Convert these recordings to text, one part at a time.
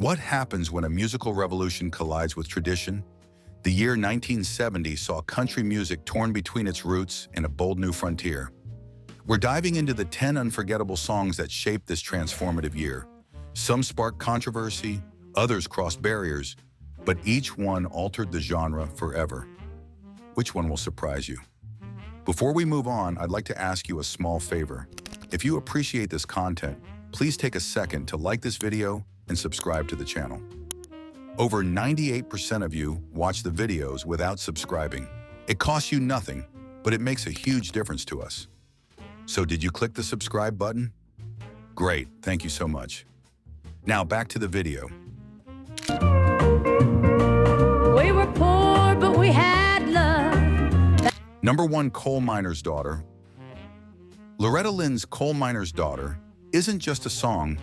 What happens when a musical revolution collides with tradition? The year 1970 saw country music torn between its roots and a bold new frontier. We're diving into the 10 unforgettable songs that shaped this transformative year. Some sparked controversy, others crossed barriers, but each one altered the genre forever. Which one will surprise you? Before we move on, I'd like to ask you a small favor. If you appreciate this content, please take a second to like this video and subscribe to the channel. Over 98% of you watch the videos without subscribing. It costs you nothing, but it makes a huge difference to us. So did you click the subscribe button? Great, thank you so much. Now back to the video. We were poor, but we had love. Number 1, Coal Miner's Daughter. Loretta Lynn's Coal Miner's Daughter isn't just a song,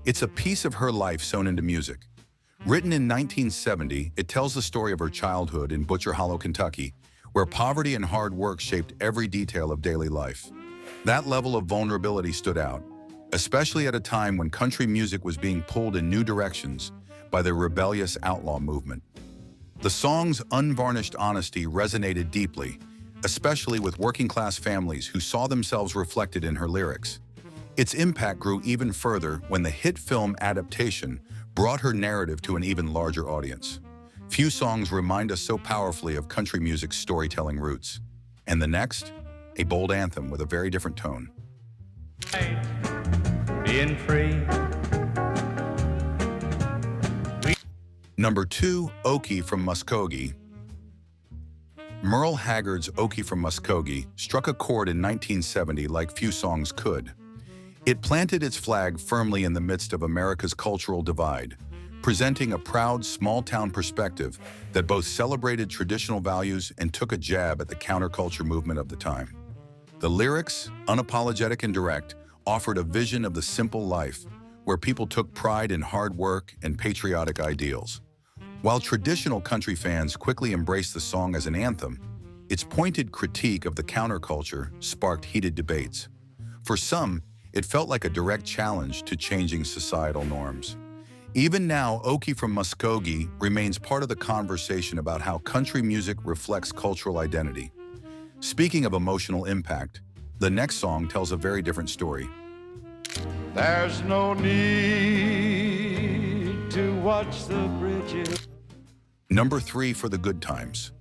it's a piece of her life sewn into music. Written in 1970, it tells the story of her childhood in Butcher Hollow, Kentucky, where poverty and hard work shaped every detail of daily life. That level of vulnerability stood out, especially at a time when country music was being pulled in new directions by the rebellious outlaw movement. The song's unvarnished honesty resonated deeply, especially with working-class families who saw themselves reflected in her lyrics. Its impact grew even further when the hit film adaptation brought her narrative to an even larger audience. Few songs remind us so powerfully of country music's storytelling roots. And the next, a bold anthem with a very different tone. Being free. Number 2, Okie from Muskogee. Merle Haggard's Okie from Muskogee struck a chord in 1970 like few songs could. It planted its flag firmly in the midst of America's cultural divide, presenting a proud, small-town perspective that both celebrated traditional values and took a jab at the counterculture movement of the time. The lyrics, unapologetic and direct, offered a vision of the simple life, where people took pride in hard work and patriotic ideals. While traditional country fans quickly embraced the song as an anthem, its pointed critique of the counterculture sparked heated debates. For some, it felt like a direct challenge to changing societal norms. Even now, Okie from Muskogee remains part of the conversation about how country music reflects cultural identity. Speaking of emotional impact, the next song tells a very different story. There's no need to watch the bridges. Number 3, For the Good Times.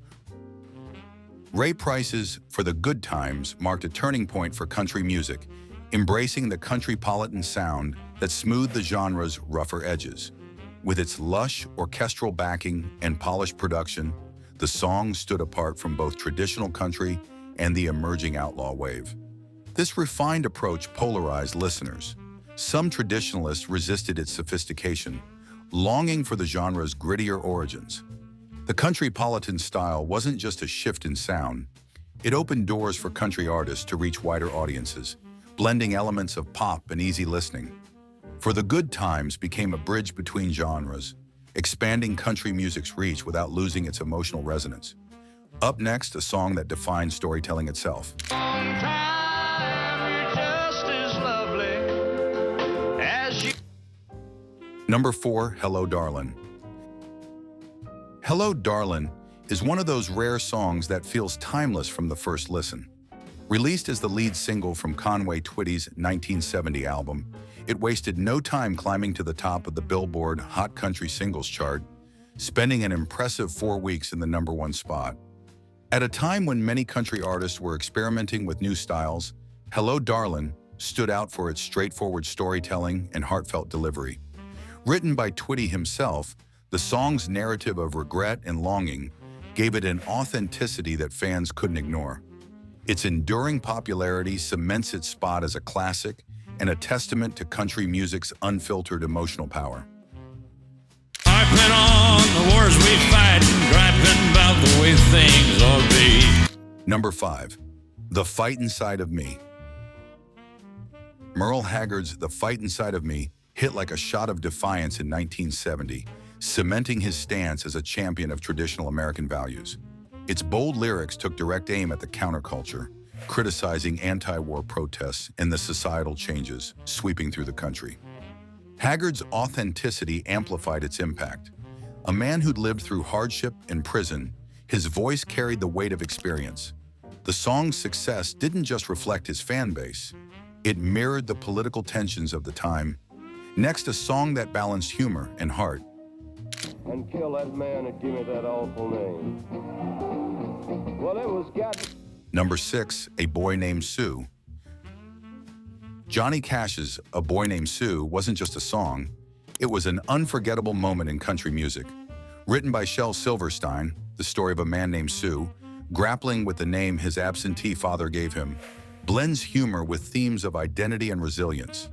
Ray Price's For the Good Times marked a turning point for country music, embracing the countrypolitan sound that smoothed the genre's rougher edges. With its lush orchestral backing and polished production, the song stood apart from both traditional country and the emerging outlaw wave. This refined approach polarized listeners. Some traditionalists resisted its sophistication, longing for the genre's grittier origins. The countrypolitan style wasn't just a shift in sound. It opened doors for country artists to reach wider audiences, blending elements of pop and easy listening. For the Good Times became a bridge between genres, expanding country music's reach without losing its emotional resonance. Up next, a song that defines storytelling itself. Number 4, Hello Darlin'. Hello Darlin' is one of those rare songs that feels timeless from the first listen. Released as the lead single from Conway Twitty's 1970 album, it wasted no time climbing to the top of the Billboard Hot Country Singles chart, spending an impressive 4 weeks in the number 1 spot. At a time when many country artists were experimenting with new styles, Hello Darlin' stood out for its straightforward storytelling and heartfelt delivery. Written by Twitty himself, the song's narrative of regret and longing gave it an authenticity that fans couldn't ignore. Its enduring popularity cements its spot as a classic and a testament to country music's unfiltered emotional power. Harping on the wars we fight and griping about the way things ought to be. Number 5, The Fight Inside of Me. Merle Haggard's The Fight Inside of Me hit like a shot of defiance in 1970, cementing his stance as a champion of traditional American values. Its bold lyrics took direct aim at the counterculture, criticizing anti-war protests and the societal changes sweeping through the country. Haggard's authenticity amplified its impact. A man who'd lived through hardship and prison, his voice carried the weight of experience. The song's success didn't just reflect his fan base. It mirrored the political tensions of the time. Next, a song that balanced humor and heart. And kill that man and give me that awful name. Well, it was got... Number 6, A Boy Named Sue. Johnny Cash's A Boy Named Sue wasn't just a song, it was an unforgettable moment in country music. Written by Shel Silverstein, the story of a man named Sue, grappling with the name his absentee father gave him, blends humor with themes of identity and resilience.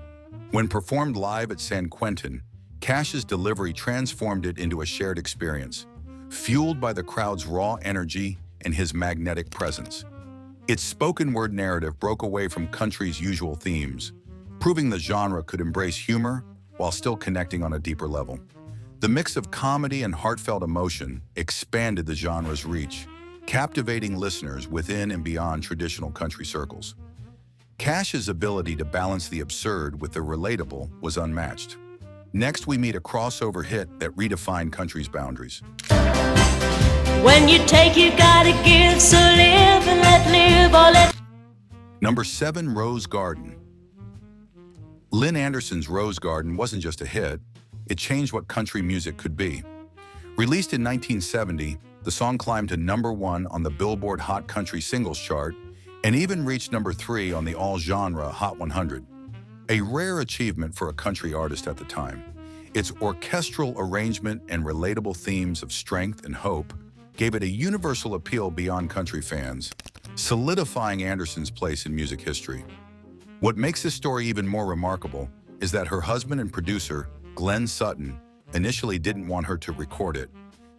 When performed live at San Quentin, Cash's delivery transformed it into a shared experience, fueled by the crowd's raw energy and his magnetic presence. Its spoken-word narrative broke away from country's usual themes, proving the genre could embrace humor while still connecting on a deeper level. The mix of comedy and heartfelt emotion expanded the genre's reach, captivating listeners within and beyond traditional country circles. Cash's ability to balance the absurd with the relatable was unmatched. Next, we meet a crossover hit that redefined country's boundaries. When you take, you gotta give, so live and let live or let... Number 7, Rose Garden. Lynn Anderson's Rose Garden wasn't just a hit, it changed what country music could be. Released in 1970, the song climbed to number 1 on the Billboard Hot Country Singles chart and even reached number 3 on the all-genre Hot 100. A rare achievement for a country artist at the time. Its orchestral arrangement and relatable themes of strength and hope gave it a universal appeal beyond country fans, solidifying Anderson's place in music history. What makes this story even more remarkable is that her husband and producer, Glenn Sutton, initially didn't want her to record it,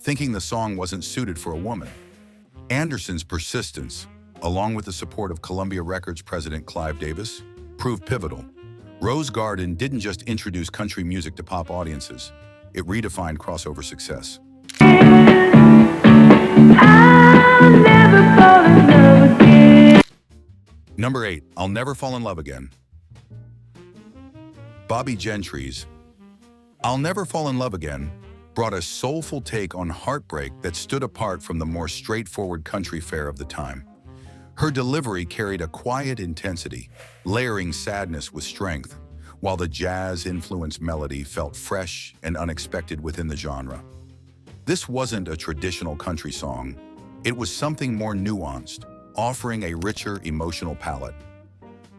thinking the song wasn't suited for a woman. Anderson's persistence, along with the support of Columbia Records president Clive Davis, proved pivotal. Rose Garden didn't just introduce country music to pop audiences, it redefined crossover success. I'll never fall in love again. Number 8, I'll Never Fall in Love Again. Bobby Gentry's I'll Never Fall in Love Again brought a soulful take on heartbreak that stood apart from the more straightforward country fare of the time. Her delivery carried a quiet intensity, layering sadness with strength, while the jazz-influenced melody felt fresh and unexpected within the genre. This wasn't a traditional country song. It was something more nuanced, offering a richer emotional palette.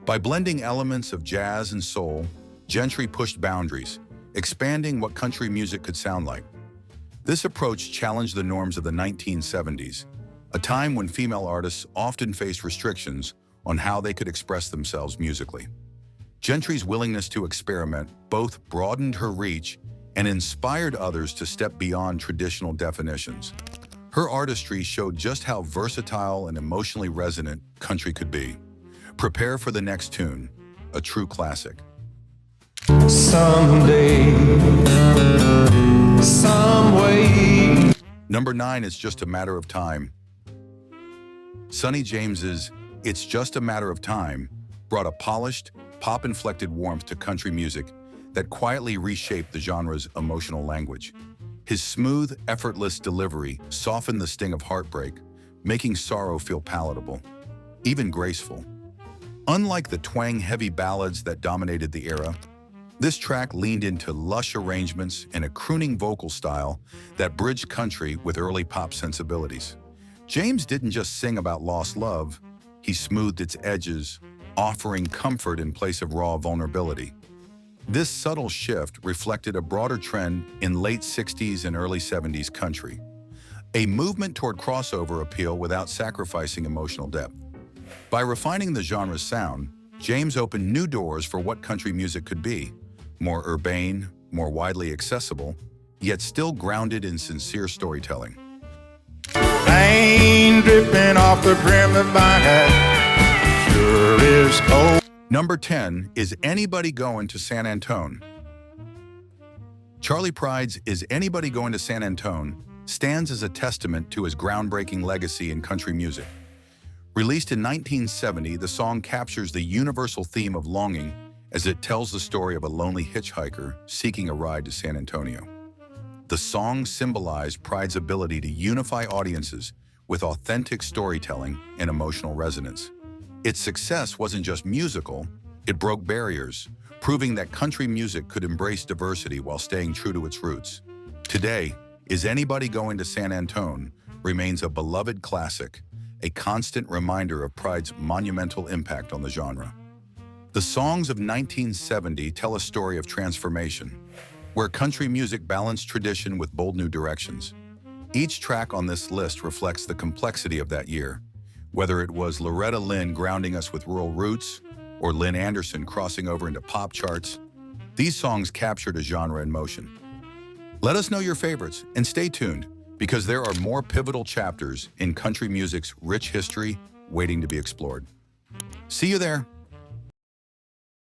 By blending elements of jazz and soul, Gentry pushed boundaries, expanding what country music could sound like. This approach challenged the norms of the 1970s, a time when female artists often faced restrictions on how they could express themselves musically. Gentry's willingness to experiment both broadened her reach and inspired others to step beyond traditional definitions. Her artistry showed just how versatile and emotionally resonant country could be. Prepare for the next tune, a true classic. Someday, some way. Number 9 is Just a Matter of Time. Sonny James's It's Just a Matter of Time brought a polished, pop-inflected warmth to country music that quietly reshaped the genre's emotional language. His smooth, effortless delivery softened the sting of heartbreak, making sorrow feel palatable, even graceful. Unlike the twang-heavy ballads that dominated the era, this track leaned into lush arrangements and a crooning vocal style that bridged country with early pop sensibilities. James didn't just sing about lost love, he smoothed its edges, offering comfort in place of raw vulnerability. This subtle shift reflected a broader trend in late 60s and early 70s country, a movement toward crossover appeal without sacrificing emotional depth. By refining the genre's sound, James opened new doors for what country music could be, more urbane, more widely accessible, yet still grounded in sincere storytelling. Rain dripping off the brim of my hat sure is cold. Number 10 is Anybody Going to San Antone. Charlie Pride's Is Anybody Going to San Antone stands as a testament to his groundbreaking legacy in country music. Released in 1970, the song captures the universal theme of longing as it tells the story of a lonely hitchhiker seeking a ride to San Antonio. The song symbolized Pride's ability to unify audiences with authentic storytelling and emotional resonance. Its success wasn't just musical, it broke barriers, proving that country music could embrace diversity while staying true to its roots. Today, Is Anybody Going to San Antone remains a beloved classic, a constant reminder of Pride's monumental impact on the genre. The songs of 1970 tell a story of transformation, where country music balanced tradition with bold new directions. Each track on this list reflects the complexity of that year, whether it was Loretta Lynn grounding us with rural roots or Lynn Anderson crossing over into pop charts. These songs captured a genre in motion. Let us know your favorites and stay tuned, because there are more pivotal chapters in country music's rich history waiting to be explored. See you there.